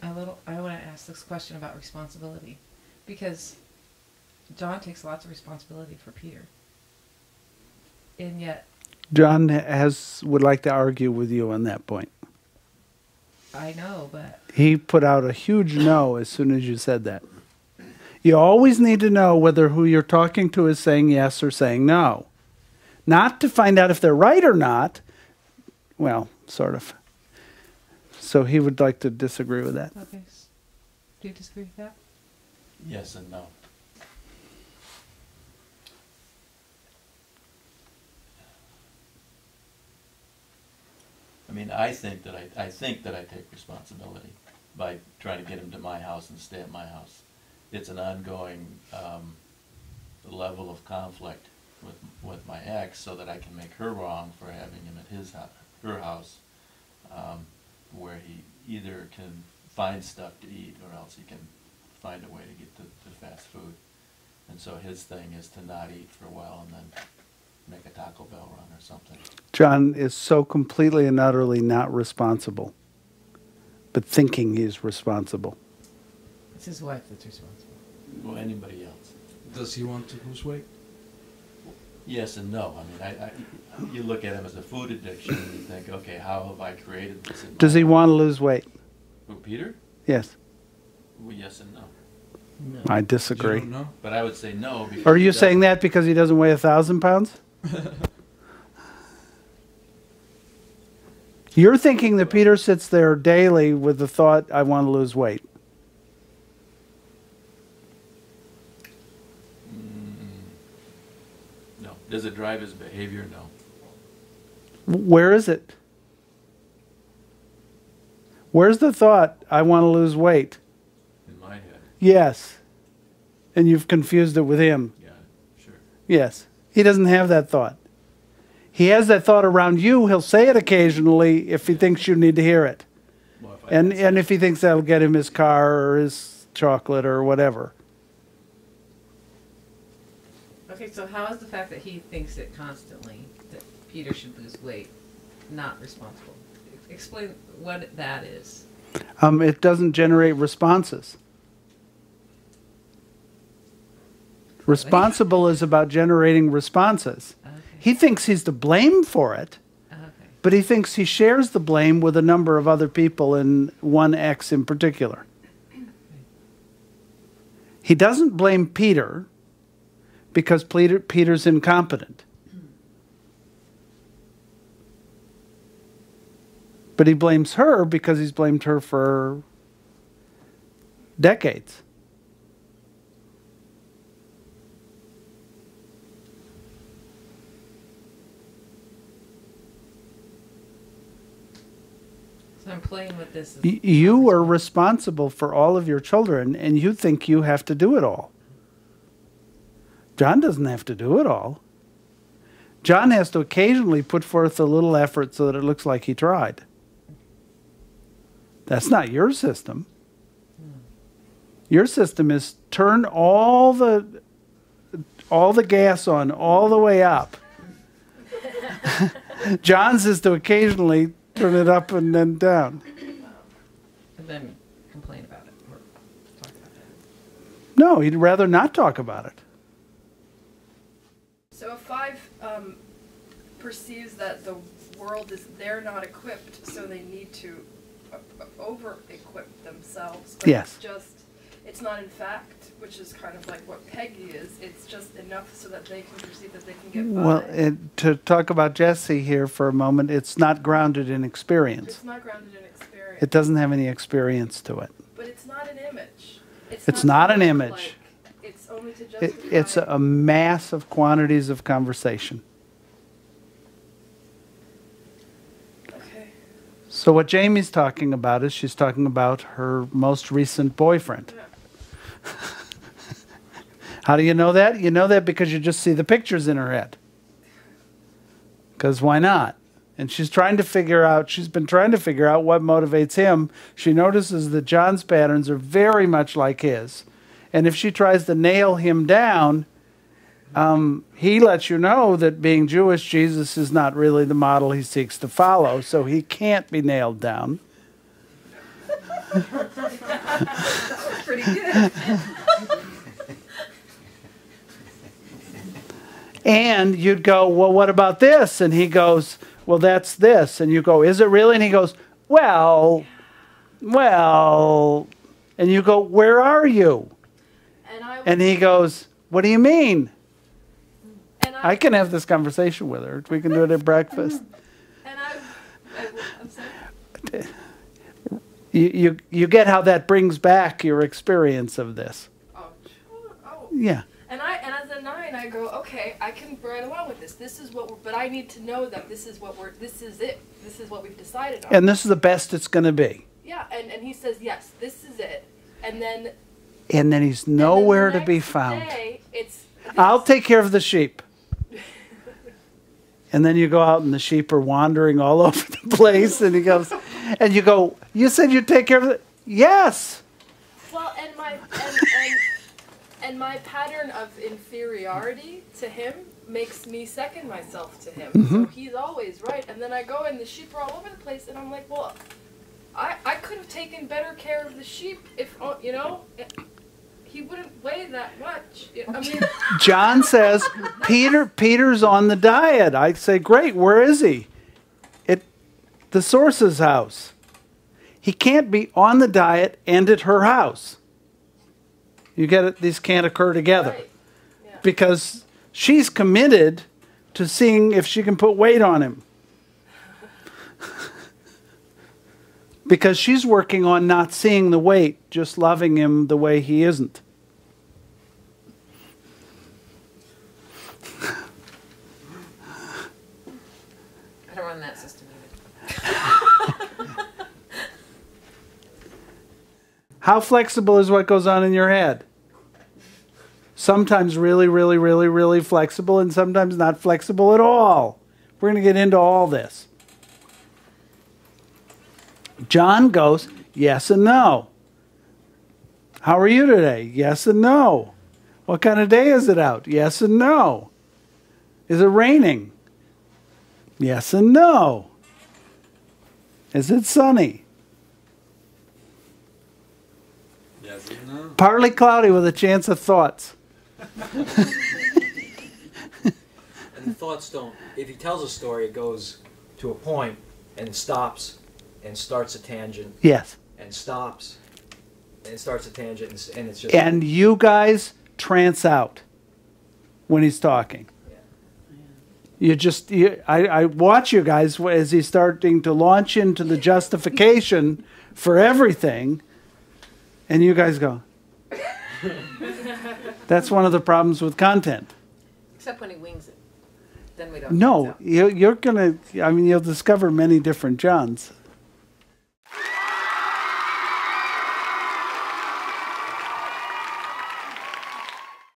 I want to ask this question about responsibility, because John takes lots of responsibility for Peter, and yet John would like to argue with you on that point. I know, but He put out a huge no as soon as you said that. You always need to know whether who you're talking to is saying yes or saying no. Not to find out if they're right or not. Well, sort of. So he would like to disagree with that. okay. Do you disagree with that? Yes and no. I mean, I think that I take responsibility by trying to get him to my house and stay at my house. It's an ongoing level of conflict with my ex, so that I can make her wrong for having him at her house, where he either can find stuff to eat or else he can find a way to get to fast food. And so his thing is to not eat for a while and then make a Taco Bell run or something. John is so completely and utterly not responsible, but thinking he's responsible. It's his wife that's responsible. Well, anybody else. Does he want to lose weight? Yes and no. I mean, you look at him as a food addiction and you think, okay, how have I created this? Does he want to lose weight? Who, Peter? Yes. Well, yes and no. No. I You disagree. don't know? But I would say no because Are he you doesn't- saying that because he doesn't weigh 1,000 pounds? You're thinking that Peter sits there daily with the thought, I want to lose weight. No. Does it drive his behavior? No. Where is it? Where's the thought, I want to lose weight? In my head. Yes. And you've confused it with him. Yeah, sure. Yes. He doesn't have that thought. He has that thought around you. He'll say it occasionally if he thinks you need to hear it. Well, if I And can say- if he thinks that'll get him his car or his chocolate or whatever. Okay, so how is the fact that he thinks it constantly that Peter should lose weight not responsible? Explain what that is. It doesn't generate responses. Responsible is about generating responses. Okay. He thinks he's to blame for it, Okay. but he thinks he shares the blame with a number of other people, and one X in particular. He doesn't blame Peter because Peter's incompetent. But he blames her because he's blamed her for decades. So I'm playing with this. You are responsible for all of your children, and you think you have to do it all. John doesn't have to do it all. John has to occasionally put forth a little effort so that it looks like he tried. That's not your system. Your system is turn all the gas on all the way up. John's is to occasionally turn it up and then down. And then complain about it or talk about it. No, he'd rather not talk about it. So if 5 perceives that the world is, they're not equipped, so they need to over-equip themselves. But Yes. it's not in fact, which is kind of like what Peggy is. It's just enough so that they can perceive that they can get by. Well, to talk about Jesse here for a moment, it's not grounded in experience. It's not grounded in experience. It doesn't have any experience to it. But it's not an image. It's not an to look image. like. It's only to justify. It's a mass of quantities of conversation. Okay. So what Jamie's talking about is she's talking about her most recent boyfriend. Yeah. How do you know that? You know that because you just see the pictures in her head. Because why not? And she's been trying to figure out what motivates him. She notices that John's patterns are very much like his. And if she tries to nail him down, he lets you know that being Jewish, Jesus is not really the model he seeks to follow, so he can't be nailed down. Pretty good. And you'd go, well, what about this? And he goes, well, that's this. And you go, is it really? And he goes, well. And you go, where are you? And he goes, what do you mean? I can have this conversation with her. We can do it at breakfast. And I'm sorry. You get how that brings back your experience of this. Oh, sure. Oh. Yeah. And as a 9, I go, okay, I can run along with this. This is what but I need to know that this is what this is it. This is what we've decided on. And this is the best it's going to be. Yeah, and he says, yes, this is it. And then he's nowhere to be found. Day, it's this. I'll take care of the sheep. And then you go out and the sheep are wandering all over the place. And he goes, and you go, you said you'd take care of it? Yes. Well, and my pattern of inferiority to him makes me second myself to him. Mm-hmm. So he's always right. And then I go and the sheep are all over the place. And I'm like, well, I could have taken better care of the sheep if, you know, he wouldn't weigh that much. I mean, John says, Peter's on the diet. I say, great, where is he? At the source's house. He can't be on the diet and at her house. You get it? These can't occur together. right. Yeah. Because she's committed to seeing if she can put weight on him. Because she's working on not seeing the weight, just loving him the way he isn't. I don't run that system either. How flexible is what goes on in your head? Sometimes really, really, really, really flexible, and sometimes not flexible at all. We're going to get into all this. John goes, yes and no. How are you today? Yes and no. What kind of day is it out? Yes and no. Is it raining? Yes and no. Is it sunny? Yes and no. Partly cloudy with a chance of thoughts. And the thoughts don't, if he tells a story, it goes to a point and stops and starts a tangent Yes. and stops and starts a tangent and it's just... And you guys trance out when he's talking. I watch you guys as he's starting to launch into the justification for everything, and you guys go. That's one of the problems with content. Except when he wings it. Then we don't. No, you're going to, I mean, you'll discover many different Johns.